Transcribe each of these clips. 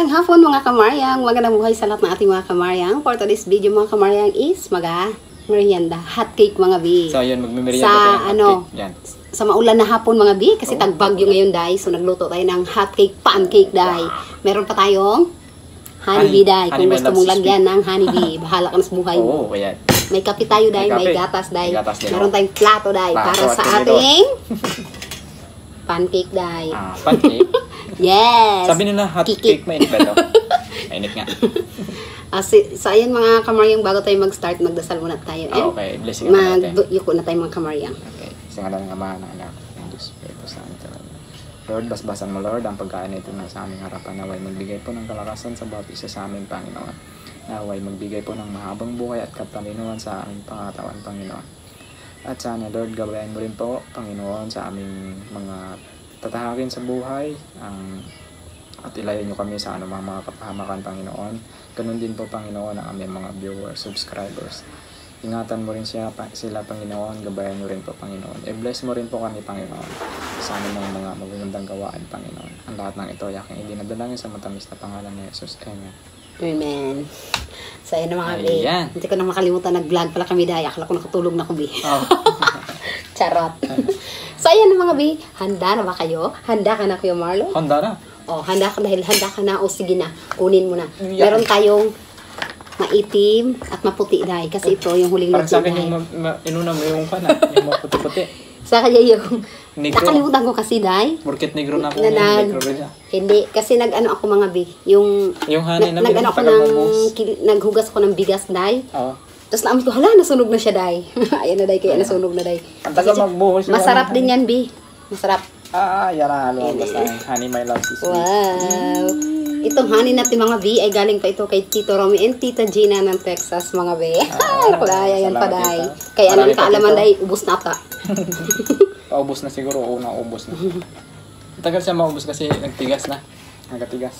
Magandang hapon mga kamaryang, magandang buhay sa lahat ng ating mga kamaryang. For today's video mga kamaryang is merienda, hot cake mga bi. So yun, magmimerienda Sa tayo ng hot ano, cake. Yan. sa maulan na hapon mga bi, kasi tagbagyo ngayon dai. So nagluto tayo ng hot cake, pancake dai. Meron pa tayong honeybee dai. Kung gusto mong lagyan ng honeybee, bahala ka na sa buhay mo. Oo, ayan. May kape tayo dai, may gatas dai. Meron tayong plato dai para sa ating pancake dai. Pancake? Yes! Sabi nila hot cake, mainit ba ito? Mainit nga. So ayan mga kamaryang, bago tayo mag-start, magdasal muna tayo. Okay, blessing natin. Mag-yuko na tayo mga kamaryang. Okay, sa ngalan ng Ama, ng Anak, ng Diyos, Espiritu Santo. Lord, basbasan mo Lord, ang pagkain ito na sa aming harapan. Naway magbigay po ng kalakasan sa bawat isa sa aming Panginoon. Naway magbigay po ng mahabang buhay at katalinuhan sa aming pangatawan, Panginoon. At sana Lord, gabayan mo rin po, Panginoon, sa aming mga tatahakin sa buhay, at ilayo nyo kami sa anumang mga kapahamakan, Panginoon. Ganun din po, Panginoon, ang aming mga viewers, subscribers. Ingatan mo rin sila, Panginoon. Gabayan mo rin po, Panginoon. I-bless mo rin po kami, Panginoon, sa anumang mga magagandang gawaan, Panginoon. Ang lahat ng ito ay aking idinadalangin sa matamis na pangalan ni Jesus. Amen. Amen. So ayan na mga bi. Ayan. Hindi ko na makalimutan, nag-vlog pala kami dahil. Akala ko nakatulog na ko bi. Oh. Charot. So ayan na mga bi. Handa na ba kayo? Handa ka na, Kuya Marlo? Handa na. Oh, handa ka dahil handa ka na. O sige na, kunin mo na. Yeah. Meron tayong maitim at maputi dahil. Kasi ito yung huling Parang luto sa akin yung inuna mo yung pana, yung mga puti-puti. Sa kanya yung Negro. nakalimutan ko kasi dahil. Porket negro na ako, negro rin siya. Hindi, kasi nag-ano ako mga bi. Yung honey na nag-ano ako naghugas ako ng bigas dahil. Oo. Tapos naamin ko, hala, nasunog na siya dahil. Ayan na dahil, kaya nasunog na dahil. Ang tagal magbuhos. Masarap din yan, bi. Masarap. Yan na, lumabas na. Honey, my love is sweet. Wow. Itong honey natin mga bi ay galing pa ito kay Tito Romy and Tita Gina ng Texas mga bi. Kulaya yan pa dahil. Kaya anong kaalaman dahil, ubos na ata. Paubos na siguro, unang ubos na. Tagal siya maubos kasi nagtigas na. Nagatigas.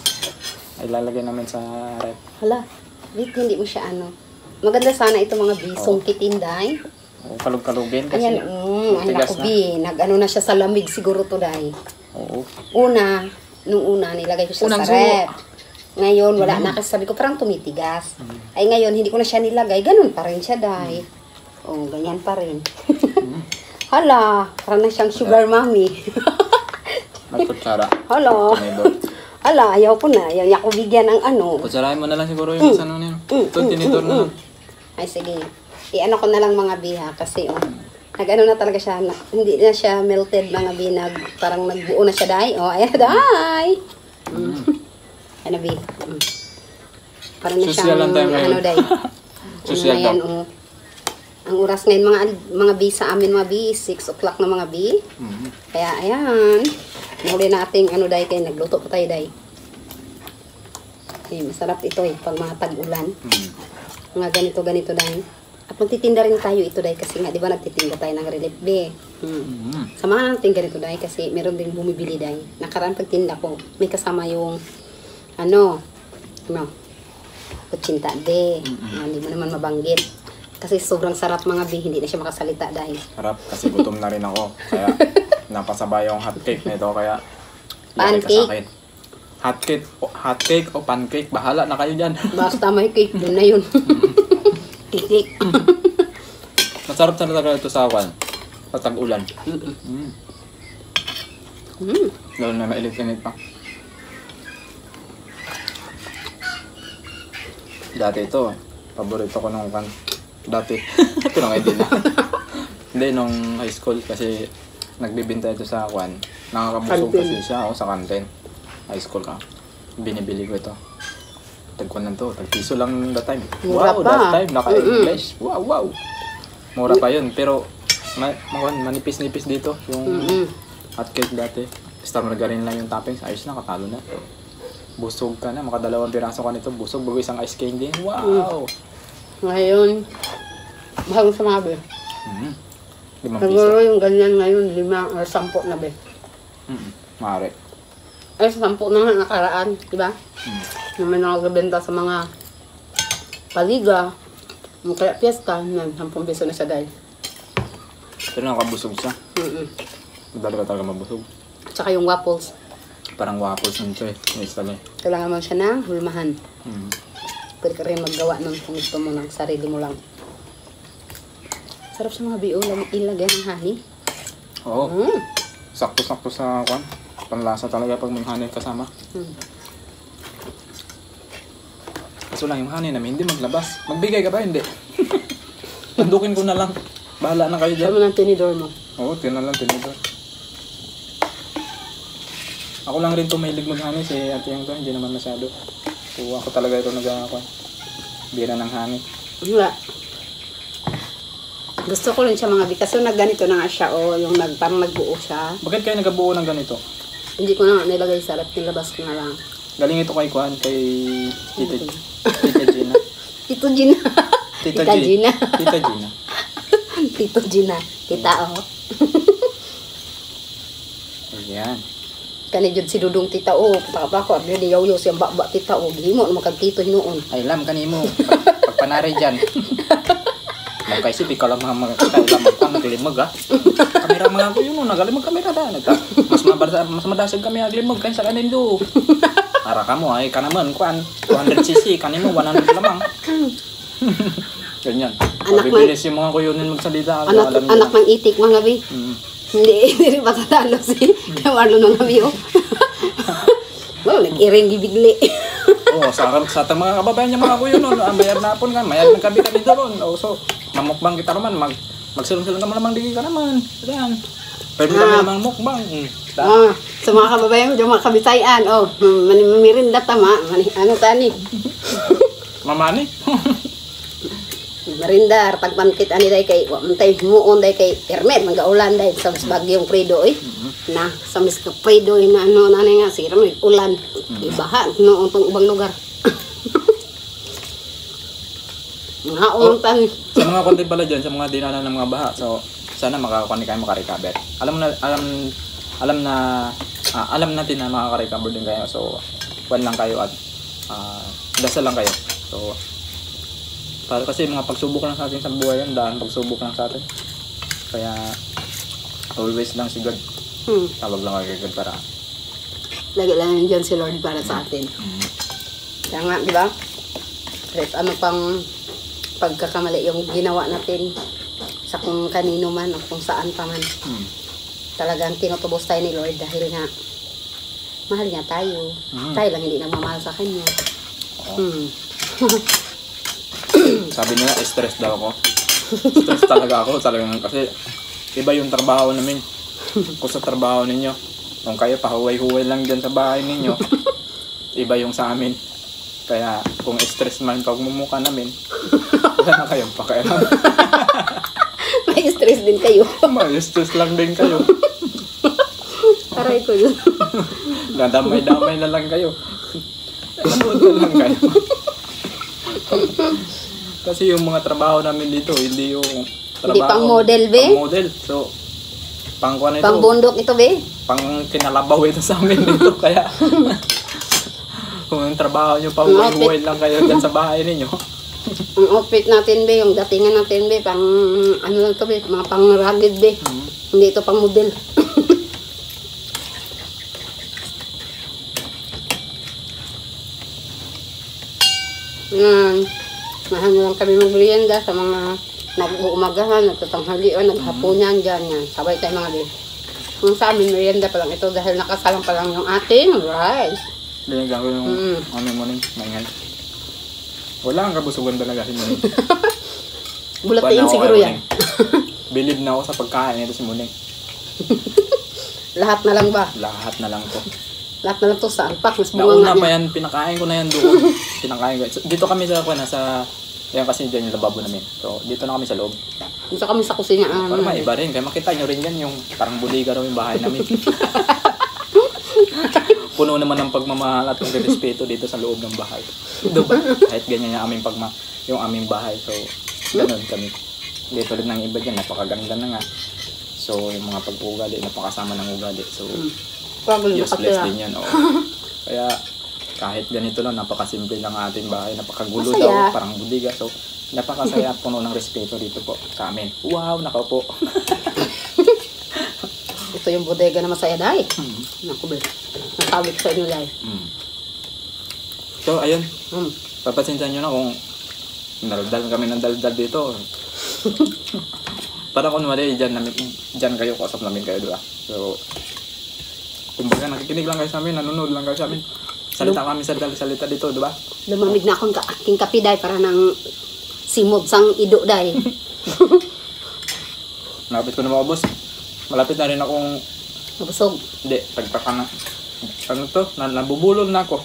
Ay lalagay namin sa rep. Hala, bit hindi mo siya ano. Maganda sana ito mga bi, sungkitin dahil. Kalug-kalugin kasi. Ayan, ay naku bi, nag-ano na siya sa lamig siguro to dahil. Oo. Nung una, nilagay ko siya sa rep. Ngayon, wala na kasi sabi ko, parang tumitigas. Ay ngayon, hindi ko na siya nilagay, ganun pa rin siya dahil. Oh, ganyan pa rin. Hala, parang na siyang sugar mommy. Magkutsara. Hala. Hala, ayaw ko na. Ayaw niya ko bigyan ng ano. Kutsarahin mo na lang siguro yung sa ano niya. Ito, tinidor na lang. Ay, sige. I-ano ko na lang mga biha kasi nag-ano na talaga siya. Hindi na siya melted mga bi. Parang nagbuo na siya dahil. Oh, ayan, dahil. Ano bi? Parang na Social lang tayo ngayon. ano dahil. Social lang. Ang oras ngayon mga bi sa amin mga bi, 6 o'clock na mga bi. Kaya ayan. Nahuli nating ano dahil kayo, nagluto pa tayo dahil. Okay, masarap ito pag mga tag-ulan. Mga ganito dahil. At magtitinda rin tayo ito dahil kasi nga, di ba nagtitinda tayo ng relief be. Samahan natin ganito dahil kasi meron din bumibili dahil. Nakaraan pagtinda ko, may kasama yung kutsinta de. Hindi mo naman mabanggit. Kasi sobrang sarap mga bi, hindi na siya makasalita dahil. Sarap kasi gutom na rin ako. Kaya napasabay yung hot cake na ito. Kaya pancake. Hot cake o pancake. Bahala na kayo dyan. Basta may cake, doon na yun. Cake. Masarap na talaga ito sa awan. Sa tag-ulan. Lalo na mainit-init pa. Dati ito, paborito ko nung dati. Pinangay din na. Hindi, nung high school kasi nagbibinta ito sa awan. Nakakabusog kasi siya sa kantin. High school ka. Binibili ko ito. Tagkuan lang to. Tag-piso lang that time. Mura wow, pa. that time. Naka-English. Wow. Mura pa yun. Pero manipis-nipis dito. Yung hot cake dati. Star margarine lang yung toppings. Ayos na, katalo na. Busog ka na. Makadalawang piraso ka nito. Busog bago isang ice candy. Wow! Ngayon, mahal sa mga be. 5 piso. Siguro yung ganyan ngayon, 5 or 10 na be. Maaari. Ay, 10 na nga nakaraan, di ba? Na may nakagabenta sa mga paliga, kaya piyesta, 10 piso na siya dahil. Pero nakabusog siya. Madali ka talaga mabusog. Tsaka yung waffles. Parang waffles nito eh. Yes, tali. Kailangan mo siya ng hulmahan. Mm. Pwede ka rin maggawa nun kung gusto mo ng sarili mo lang. Sarap sa mga bio, ilagay ng honey. Oo. Mm. Sakto-sakto sa kwan. Panlasa talaga pag may honey kasama. Mm. Kaso lang yung honey namin, hindi maglabas. Magbigay ka ba? Hindi. Tandukin ko na lang. Bahala na kayo dyan. Alam mo ng tinidor mo. Oo, tinalang tinidor. Ako lang rin tumilig mag-honey. Si ate yung to, hindi naman masyado. So ako talaga ito nag-akwan. Bira ng honey. Wala. Gusto ko rin siya mga bi. Kasi nagganito na nga siya o yung parang nagbuo siya. Bakit kayo nagabuo ng ganito? Hindi ko na nga nilagay sa rep. Nilabas ko na lang. Galing ito kay Kwan, kay Tita Gina. Tito Gina. Tita Tita Gina. Tita Gina. Tito Gina. Tita oh. Ayan. Kani jud si Dudong tita oh. Pataka ko. Abyo di yaw-yaw siyang baba tita oh. Gihimo naman kag tito hinuon. Ay lam kanimo. Pagpanari dyan. Lang kay si Pika lang mga kailan magpang naglimag ha. Kamera mga ko yun nagalimag kamera da. Mas madasag kami aglimag kaysa kanin do. Ara ka mo ay ka naman Kwan. 200cc kanimo 100 lamang. Ganyan. Mabibilis yung mga kuyunin magsalita. Anak ng itik mga bi. Hindi rin matatalo si Marlon ng abi oh. Wow, nag-iring gibigli. Oo, sa mga kababayan niya mga kuyo noon, mayar na po nga, mayar ng kabi kami doon. So, mamukbang kita naman, magsilong-silong ka naman, digi ka naman. Yan. Pwede kami naman mukbang. Sa mga kababayan ko, mga kabitayan, oh, mamirinda tama, ano tani? Mamani? Marindar, pagpankit ani day kay wamantay muon day kay permit magaulan day sa bagyong Fredo eh. Na sa mis ka Fredo na ano nanay nga sira may ulan. Ibaha no untong ubang lugar. Mga untan. Sa mga konti pala dyan, sa mga dinanan ng mga baha. So, sana makakakuha kayo makarecover. Alam natin na makakarecover din kayo. So, kuwan lang kayo at dasal lang kayo. So, kasi mga pagsubok lang sa atin sa buhay yan, daan pagsubok lang sa atin. Kaya, always lang si God. Tawag lang kay God para. Lagi lang dyan si Lord para sa atin. Kaya nga, di ba? Kahit ano pang pagkakamali yung ginawa natin sa kung kanino man o kung saan pa man. Talagang tinutubos tayo ni Lord dahil nga mahal niya tayo. Tayo lang hindi nagmamahal sa kanya. Sabi nila, stress daw ako. Stress talaga ako. Talagang kasi iba yung trabaho namin. Kung sa trabaho ninyo, kung kayo pahuway-huway lang dyan sa bahay ninyo, iba yung sa amin. Kaya kung stress man pagmumuka namin, wala na kayong pakialam. May stress din kayo. May stress lang din kayo. Aray ko yun. Nadamay-damay na lang kayo. Nanood na lang kayo. Kasi yung mga trabaho namin dito, hindi yung trabaho. Hindi pang model, be? Pang model. So, pang kuwan ito. Pang bundok ito, be? Pang kinalabaw ito sa amin dito. Kaya, kung yung trabaho nyo, pang buhay lang kayo dyan sa bahay ninyo. Ang outfit natin, be, yung datingan natin, be, pang, ano lang ito, be, mga pang rugged, be. Hindi ito pang model. Mahal lang kami mag-merienda sa mga nag-uumagahan, nagtatanghalian, naghapunan dyan yan. Sabay tayo mga din. Kung sa amin, merienda pa lang ito dahil nakasalang pa lang yung ating rice. Binigyan ko yung morning, maingay. Wala ang kabusugan talaga si Muning. Bulatiin siguro yan. Bilib na ako sa pagkain ito si Muning. Lahat na lang ba? Lahat na lang to. Lahat na lang to sa alpak. Mas nauna pa yan, pinakain ko na yan doon. Pinakain ko. Dito kami sa yan kasi dyan yung lababo namin. So, dito na kami sa loob. Dito kami sa kusina. Para maiba rin. Kaya makita nyo rin yan yung parang buliga raw yung bahay namin. Puno naman ng pagmamahal at respeto dito sa loob ng bahay. Diba? Kahit ganyan yung aming bahay. So, ganun kami. Dito rin ng iba dyan, napakaganda na nga. So, yung mga pag-ugali, napakasama ng ugali. So, useless din yan. Kaya, kahit ganito lang, napakasimple ng ating bahay. Napakagulo daw, parang buliga. So, napakasaya at puno ng respeto dito po sa amin. Wow, nakaupo. Ito yung bodega na masaya dahil. Naku, be. Nasabi ko sa inyo live. So, ayun. Mm. Papasinsan nyo na kung daldal kami ng daldal dito. Para kunwari, dyan kayo, kasap namin kayo, diba? So, kumbaga, nakikinig lang kayo sa amin, nanonood lang kayo sa amin. Salita kami salita dito, diba? Lumamig na akong aking kape day para nang simod sang ido day. Malapit ko na maubos. Malapit na rin akong, Nabusog. hindi, pagpaka na. Ano to? Nabubulol na ako.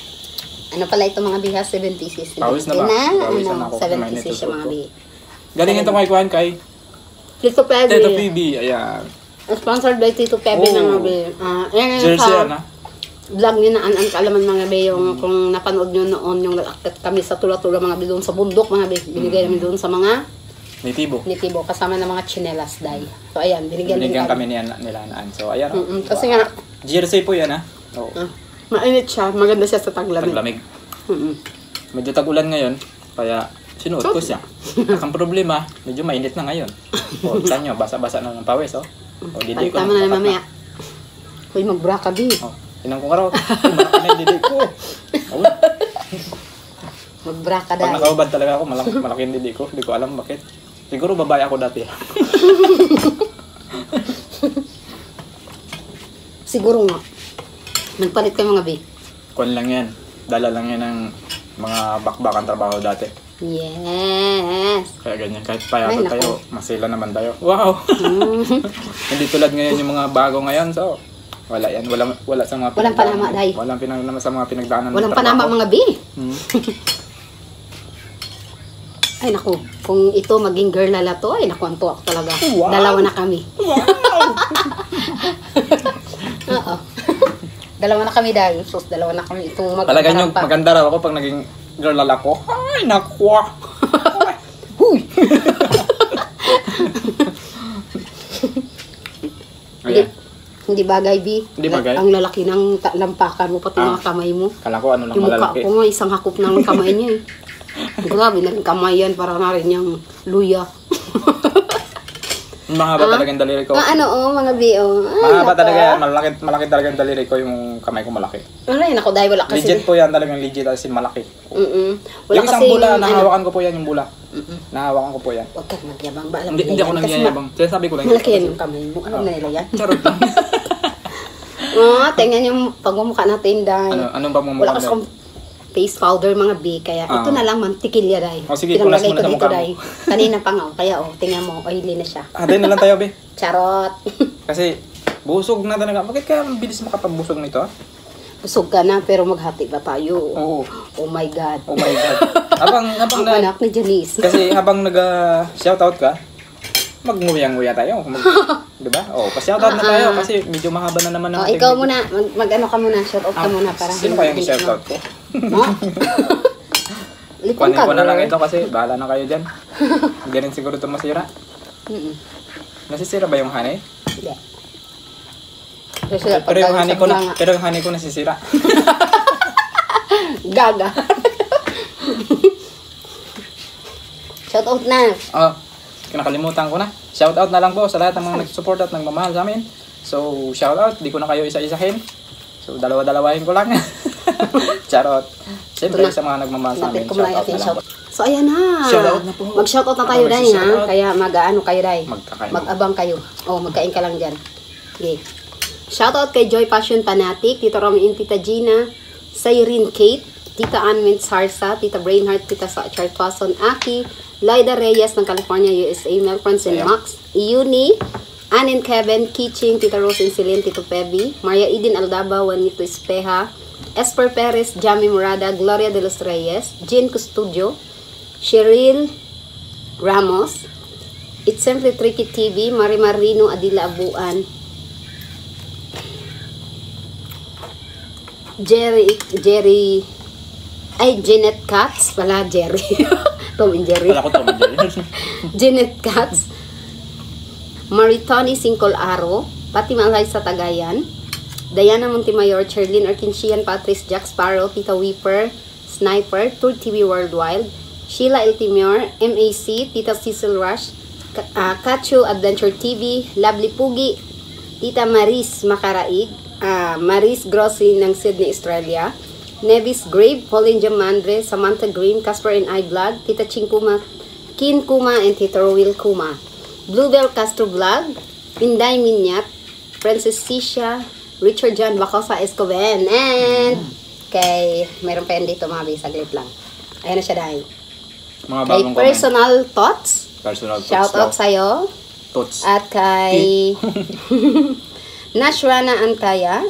Ano pala ito mga biha? 70cc. Pawis na ba? Pawisan na ako. 70cc mga biha. Galing ito kay Tito Pepe. Tito PB, ayan. Sponsored by Tito Pepe Oh. mga biha. Yan Jersey, sa ano? vlog niyo na an kaalaman mga biha. Yung kung napanood nyo noon yung akit kami sa tula-tula mga biha doon sa bundok mga biha. Binigay namin doon sa mga nitibo kasama ng mga chinelas day. So ayan, binigyan kami nila naan. So ayan. Kasi nga, Jersey po yan ha. Oh. mainit siya. Maganda siya sa taglamig. Taglamig. Medyo tag-ulan ngayon, kaya sinuot ko siya. Ang problema, medyo mainit na ngayon. O, saan nyo, basa-basa na ng pawis, oh. O, didi ko. Palitan mo na mamaya. Uy, mag-bra ka, Bi. Oh, tinang ko karaw. Malaki na yung didi ko. Oh. Mag-bra ka Pag dahil. nakaubad talaga ako, malaki yung didi ko. Hindi ko alam bakit. Siguro babae ako dati. Siguro nga. Nagpalit ka mga Bi. Kuan lang yan. Dala lang yan ng mga bakbakan trabaho dati. Yes. Kaya ganyan. Kahit payatot Ay, naku. tayo, masila naman tayo. Wow! Hindi tulad ngayon yung mga bago ngayon. So, wala yan. Wala sa mga Walang panama, Day. Walang pinagdaanan sa mga pinagdaanan ng Walang trabaho. panama mga Bi. Hmm. Ay naku, kung ito maging girl lala to, ay naku, anto ako talaga. Wow. Dalawa na kami. Wow! Oo. Dalawa na kami dahil. Sus, dalawa na kami itong Talaga nyo, magkarampa. maganda raw ako pag naging girl lala ko. Ay, nakwa! Huy! Ayan. Hindi bagay, Bi. Hindi bagay? Ang lalaki ng lampakan mo, pati mga kamay mo. Kala ko ano lang Yung mukha malalaki. ko nga, isang hakop ng kamay niya eh. Grabe, naging kamay yan, para na rin yung luya. Mahaba talaga yung daliri ko. Mga Bi, Mahaba talaga yan. Malaki talaga yung daliri ko. Yung kamay ko malaki. Ay, naku, dahil wala kasi. Legit po yan. Talagang legit as in malaki. Wala Yung isang kasi bula, yung, nahawakan ko po yan yung bula. Nahawakan ko po yan. Huwag kang magyabang ba? Alam Hindi nila ako yan. Kasi nagyayabang. Sinasabi ko lang. malaki yan yung kamay mo. Alam na nila yan. Charot lang. Tingnan yung pagmumukha natin dahil. Anong pagmumukha Wala kasi mo? akong face powder mga B. Kaya ito na lang mantikilya dahil. O, sige, punas mo na sa mukha mo. dahil. Kanina pa nga. Kaya tingnan mo. Oily na siya. Atin na lang tayo, be. Charot. Kasi busog na talaga. Bakit kaya ang bilis makapag-busog nito? Ah? Busog ka na pero maghati ba tayo? Oo. Oh my God. Oh my God. habang Ang anak ni Janice. Kasi habang nag-shoutout ka, mag-nguyang-nguya tayo. Diba? Oh, pa-shoutout na tayo kasi medyo mahaba na naman ang Ikaw muna. Mag-ano ka muna. Shout out ka muna. Para sino kayang i-shoutout ko? Lipon Kunin ka, ko na lang girl. ito kasi bahala na kayo dyan. Hindi rin siguro ito masira. Nasisira ba yung honey? Hindi. Kasi Pero yung honey ko pagka- pero yung honey ko nasisira. Gaga. Shout out na. Oh, kinakalimutan ko na. Shout out na lang po sa lahat ng mga nag-support at nagmamahal sa amin. So, shout out. Di ko na kayo isa-isahin. So, dalawa-dalawahin ko lang. Charot. Siyempre, sa mga nagmamahal sa amin, Lapit ko muna shout out yung na lang shout po. So, ayan na. Shout out na po. Mag-shout out na tayo, Ako Day, mag-shout ha? out. Kaya mag-ano kayo, Day. Magkakain. Mag-abang kayo. Magkain ka lang dyan. Okay. Shout out kay Joy Passion Fanatic, Tita Romy and Tita Gina, Cyrene Kate, Tita Anwin Sarsa, Tita Brainheart, Tita Chartwason Aki, Lyda Reyes ng California, USA, Mel Francis and Max, Iuni, Ann and Kevin, Kiching, Tita Rose and Celine, Tito Pebi, Maria Eden Aldaba, Juanito Espeja, Esper Perez, Jamie Murada, Gloria de los Reyes, Jean Custodio, Cheryl Ramos, It's Simply Tricky TV, Mari Marino, Adila Abuan, Jeanette Katz, pala Jerry. Tom and Jerry. Wala ko ito, Jeanette Katz, Maritoni Singcol Aro, pati Malay sa Tagayan, Diana Montemayor, Cherlyn Arkinshian, Patrice Jack Sparrow, Tita Weeper, Sniper, Tour TV Worldwide, Sheila Eltimor, MAC, Tita Cecil Rush, Kachu Adventure TV, Lovely Pugi, Tita Maris Macaraig, Maris Grossi ng Sydney, Australia, Nevis Grave, Pauline Jamandre, Samantha Green, Casper and I Vlog, Tita Ching Kuma, Kin Kuma, and Tita Rowil Kuma. Bluebell Castro Vlog, Inday Minyat, Princess Cisha, Richard John Bacosa Escoben, and kay, meron pa yan dito mga bi, saglit lang. Ayan na siya dahil. Mga Kay bagong Personal Thoughts, personal shout out sa'yo. Tots. At kay Nashrana Antaya,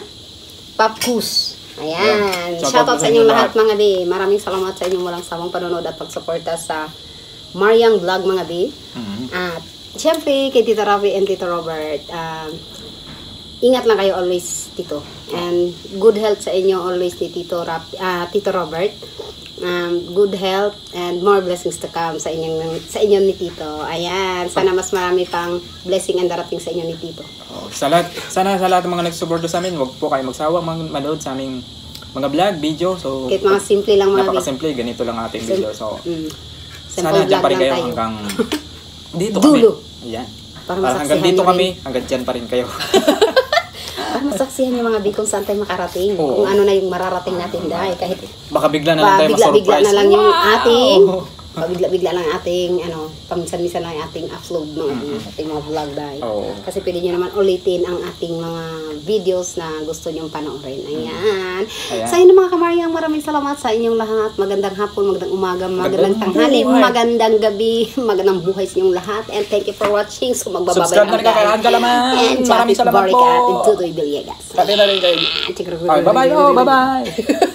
Papus. Ayan. Yeah. Shout out sa inyong lahat mga bi. Maraming salamat sa inyong walang sawang panonood at pagsuporta sa Mariang Vlog mga bi. At syempre kay Tito Ravi and Tito Robert, ingat lang kayo always Tito. And good health sa inyo always ni Tito Robert. Good health and more blessings to come sa inyo ni Tito. Ayan, sana mas marami pang blessing ang darating sa inyo ni Tito. Sana sa lahat ng mga nagsusuporta sa amin, huwag po kayo magsawang manood sa aming mga vlog, video. So, Kahit mga simple lang mga napaka-simple, ganito lang ating video. So, simple sana dyan pa rin vlog kayo lang tayo. hanggang dito Dulo. kami. Ayan. Para Hanggang masaksihan dito nyo kami, hanggang dyan pa rin kayo. Para masaksihan yung mga bi kung saan tayo makarating. Oo. Kung ano na yung mararating natin dahil kahit Baka bigla na lang tayo bigla ma-surprise. na lang yung ating Wow! pabigla-bigla lang ating paminsan-minsan lang yung ating upload ng ating mga vlog dahil. Oo. Kasi pwede nyo naman ulitin ang ating mga videos na gusto nyong panoorin. Ayan. Ayan. Sa inyo mga kamaryang, maraming salamat sa inyong lahat. Magandang hapon, magandang umaga, magandang tanghali, buhay. magandang gabi, magandang buhay sa inyong lahat. And thank you for watching. So magbababay Subscribe na rin kayo kay Han Kalaman. And Maraming salamat po. At Tutoy Villegas. Pati na rin kayo. Ayan. Bye-bye. Bye-bye.